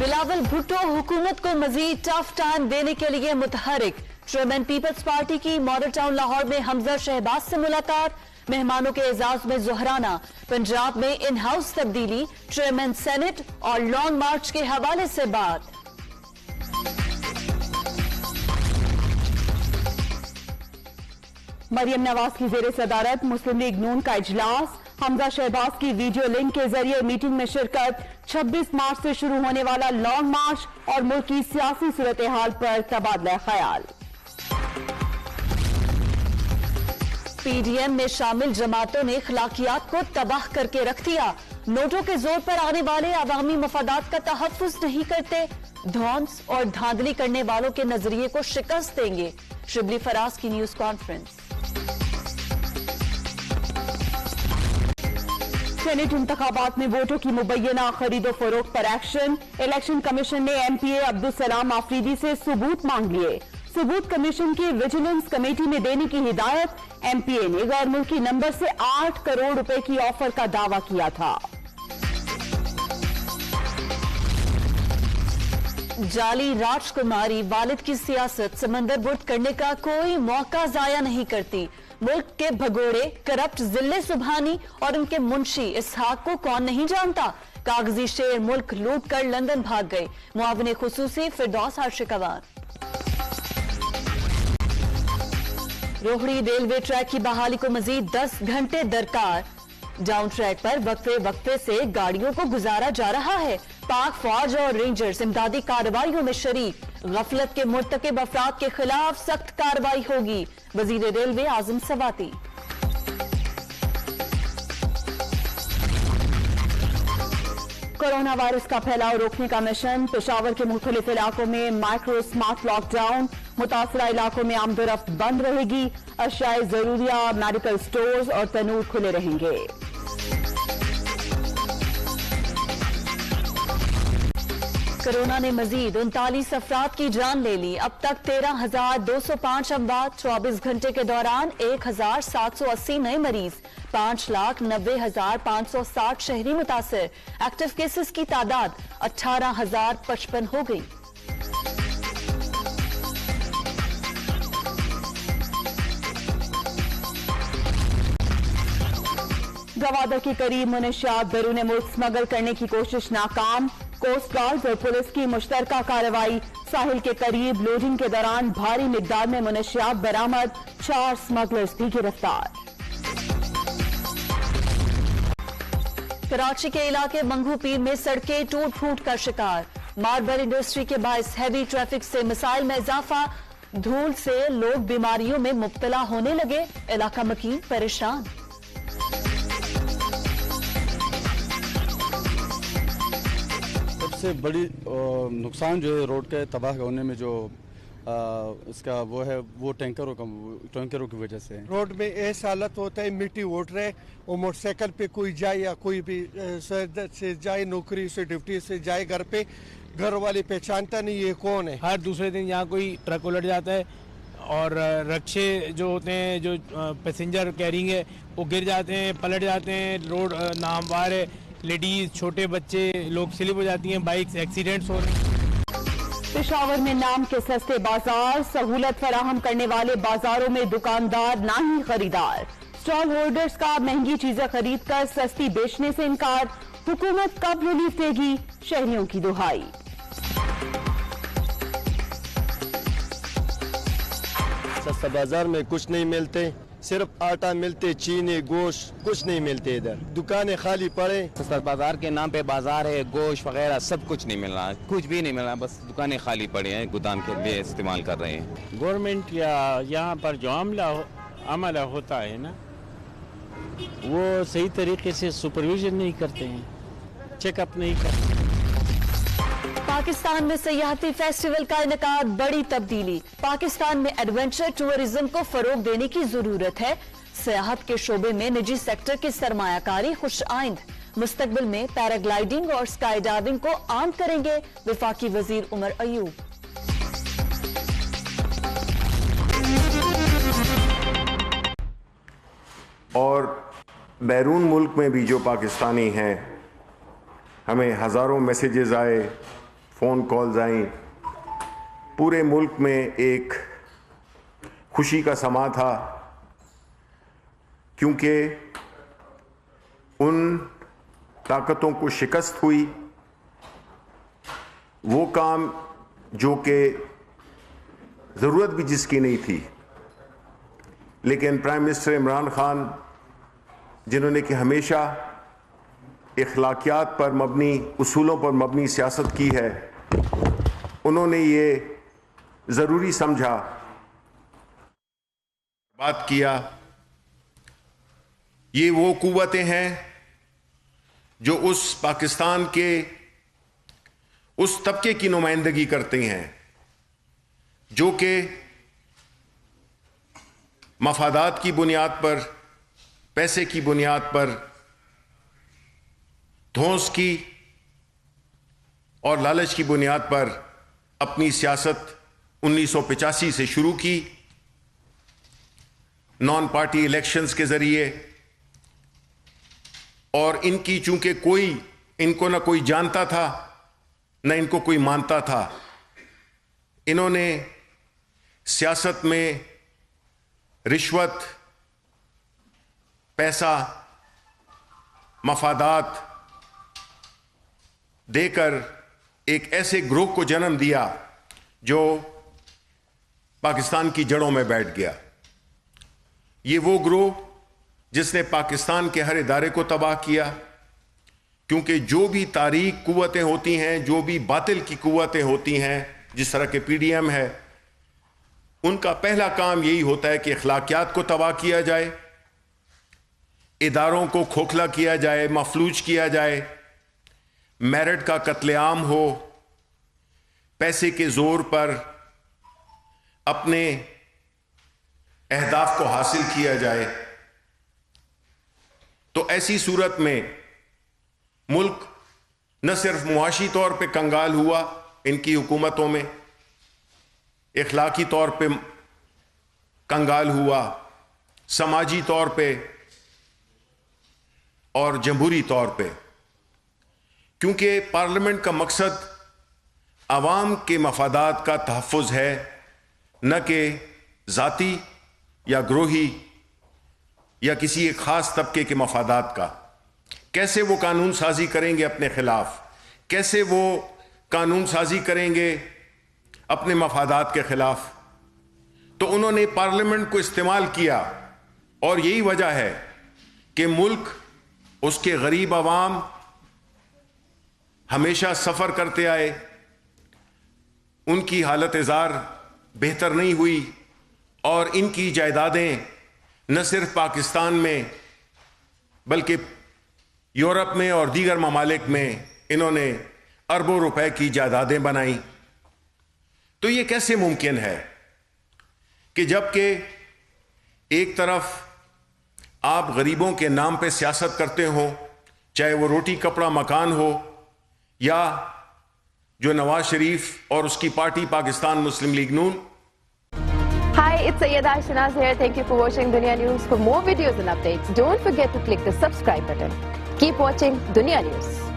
बिलावल भुट्टो हुकूमत को मजीद tough time देने के लिए मुतहरिक। चेयरमैन पीपल्स पार्टी की मॉडल टाउन लाहौर में हमजा शहबाज से मुलाकात। मेहमानों के एजाज में जोहराना। पंजाब में इन हाउस तब्दीली, चेयरमैन सेनेट और लॉन्ग मार्च के हवाले से बात। मरियम नवाज की जेर सदारत मुस्लिम लीग नून का इजलास। हमजा शहबाज की वीडियो लिंक के जरिए मीटिंग में शिरकत। 26 मार्च से शुरू होने वाला लॉन्ग मार्च और मुल्क की सियासी सूरत हाल पर तबादला ख्याल। पीडीएम में शामिल जमातों ने अखलाकियात को तबाह करके रख दिया। नोटों के जोर पर आने वाले अवामी मफादात का तहफ्फुज नहीं करते, धौंस और धांधली करने वालों के नजरिए को शिकस्त देंगे। शिबली फराज की न्यूज कॉन्फ्रेंस। सेनेट इंतखाबात में वोटों की मुबैना खरीदो फरोख्त पर एक्शन। इलेक्शन कमीशन ने एमपीए अब्दुल सलाम आफरीदी से सबूत मांग लिए। सबूत कमीशन की विजिलेंस कमेटी में देने की हिदायत। एमपीए ने गैर मुल्की नंबर से 8 करोड़ रुपए की ऑफर का दावा किया था। जाली राजकुमारी वालिद की सियासत समंदर बुर्द करने का कोई मौका जाया नहीं करती। मुल्क के भगोड़े करप्ट जिले सुबहानी और उनके मुंशी इसहाक को कौन नहीं जानता। कागजी शेर मुल्क लूट कर लंदन भाग गए। मुआविन खुसूसी फिरदौस आशिकवार। रोहड़ी रेलवे ट्रैक की बहाली को मजीद 10 घंटे दरकार। डाउन ट्रैक पर वक्फे वक्फे से गाड़ियों को गुजारा जा रहा है। पाक फौज और रेंजर्स इमदादी कार्रवाइयों में शरीक। गफलत के मुर्तकिब अफराद के खिलाफ सख्त कार्रवाई होगी। वजीर रेलवे आजम सवाती। कोरोना वायरस का फैलाव रोकने का मिशन। पेशावर के मुख्तलिफ इलाकों में माइक्रो स्मार्ट लॉकडाउन। मुतासरा इलाकों में आमदोरफ्त बंद रहेगी। अशियाए जरूरिया, मेडिकल स्टोर्स और तनूर खुले रहेंगे। कोरोना ने मजीद 39 अफराद की जान ले ली। अब तक 13,205 अमवात। 24 घंटे के दौरान 1,780 नए मरीज। 5,90,560 शहरी मुतासिर। एक्टिव केसेस की तादाद 18,055 हो गई। गवादर के करीब मुनशियात बैरून मुल्क स्मगल करने की कोशिश नाकाम। कोस्ट गार्ड और पुलिस की मुश्तरका कार्रवाई। साहिल के करीब लोडिंग के दौरान भारी मिकदार में मुनशियात बरामद। 4 स्मगलर्स भी गिरफ्तार। कराची के इलाके मंगू पीर में सड़कें टूट फूट का शिकार। मार्बल इंडस्ट्री के बायस हैवी ट्रैफिक से मिसाइल में इजाफा। धूल से लोग बीमारियों में मुब्तला होने लगे। इलाका मकीन परेशान। सबसे बड़ी नुकसान जो है रोड के तबाह होने में जो इसका वो है वो टैंकरों की वजह से। रोड में ऐसा हालत होता है, मिट्टी उठ रहे और मोटरसाइकिल पे कोई जाए या कोई भी से जाए, नौकरी से ड्यूटी से जाए घर पे, घर वाले पहचानता नहीं ये कौन है। हर दूसरे दिन यहाँ कोई ट्रक उलट जाता है और रक्शे जो होते हैं जो पैसेंजर कैरिंग है वो गिर जाते हैं, पलट जाते हैं। रोड नाहमवार है, लेडीज छोटे बच्चे लोग स्लिप हो जाती हैं, बाइक्स एक्सीडेंट्स हो रहे हैं। पेशावर में नाम के सस्ते बाजार। सहूलत फराहम करने वाले बाजारों में दुकानदार ना ही खरीदार। स्टॉल होल्डर्स का महंगी चीजें खरीद कर सस्ती बेचने से इनकार। हुकूमत कब रिलीफ देगी, शहरियों की दुहाई। सस्ता बाजार में कुछ नहीं मिलते, सिर्फ आटा मिलते, चीनी गोश्त कुछ नहीं मिलते। इधर दुकानें खाली पड़े। सस्ता बाजार के नाम पे बाजार है, गोश्त वगैरह सब कुछ नहीं मिल रहा, कुछ भी नहीं मिल रहा, बस दुकानें खाली पड़ी हैं, गोदाम के लिए इस्तेमाल कर रहे हैं। गवर्नमेंट या यहाँ पर जो अमल होता है ना, वो सही तरीके से सुपरविजन नहीं करते हैं, चेकअप नहीं करते। पाकिस्तान में सयाहती फेस्टिवल का इनकार बड़ी तब्दीली। पाकिस्तान में एडवेंचर टूरिज्म को फरोग देने की जरूरत है। सियाहत के शोबे में निजी सेक्टर की सरमायाकारी खुश आइंद। मुस्तकबिल में पैराग्लाइडिंग और स्काई डाइविंग को आम करेंगे वफाकी वजीर उमर अयूब। और बैरून मुल्क में भी जो पाकिस्तानी हैं, हमें हज़ारों मैसेजेस आए, फ़ोन कॉल्स आई, पूरे मुल्क में एक खुशी का समा था, क्योंकि उन ताकतों को शिकस्त हुई। वो काम जो कि ज़रूरत भी जिसकी नहीं थी, लेकिन प्राइम मिनिस्टर इमरान खान, जिन्होंने कि हमेशा इखलाकियात पर मबनी, उसूलों पर मबनी सियासत की है, उन्होंने ये ज़रूरी समझा, बात किया। ये वो कुव्वतें हैं जो उस पाकिस्तान के उस तबके की नुमाइंदगी करते हैं जो कि मफादात की बुनियाद पर, पैसे की बुनियाद पर, धौंस की और लालच की बुनियाद पर अपनी सियासत 1985 से शुरू की, नॉन पार्टी इलेक्शंस के जरिए। और इनकी चूंकि कोई इनको ना कोई जानता था ना इनको कोई मानता था, इन्होंने सियासत में रिश्वत, पैसा, मफादात देकर एक ऐसे ग्रोह को जन्म दिया जो पाकिस्तान की जड़ों में बैठ गया। ये वो ग्रोह जिसने पाकिस्तान के हर इदारे को तबाह किया, क्योंकि जो भी तारीक कुव्वतें होती हैं, जो भी बातिल की कुव्वतें होती हैं, जिस तरह के PDM है, उनका पहला काम यही होता है कि अखलाकियात को तबाह किया जाए, इदारों को खोखला किया जाए, मफलूज किया जाए, मेरिट का कत्लेआम हो, पैसे के जोर पर अपने अहदाफ को हासिल किया जाए। तो ऐसी सूरत में मुल्क न सिर्फ मुआशी तौर पे कंगाल हुआ इनकी हुकूमतों में, इखलाकी तौर पे कंगाल हुआ, समाजी तौर पे और जमहूरी तौर पे, क्योंकि पार्लियामेंट का मकसद आवाम के मफादात का तहफ़्फ़ुज़ है, न कि ज़ाती या ग्रोही या किसी एक ख़ास तबके के मफादात का। कैसे वो कानून साजी करेंगे अपने ख़िलाफ़, कैसे वो कानून साजी करेंगे अपने मफादात के ख़िलाफ़। तो उन्होंने पार्लियामेंट को इस्तेमाल किया, और यही वजह है कि मुल्क, उसके गरीब आवाम हमेशा सफ़र करते आए, उनकी हालत ज़ार बेहतर नहीं हुई, और इनकी जायदादें न सिर्फ पाकिस्तान में बल्कि यूरोप में और दीगर ममालिक में इन्होंने अरबों रुपए की जायदादें बनाई। तो ये कैसे मुमकिन है कि जबकि एक तरफ आप गरीबों के नाम पे सियासत करते हो, चाहे वो रोटी कपड़ा मकान हो, या जो नवाज शरीफ और उसकी party Pakistan Muslim league Noon. Hi, it's Sayyeda Shanaz here. Thank you for watching Dunya News. For more videos and updates, don't forget to click the subscribe button. Keep watching Dunya News.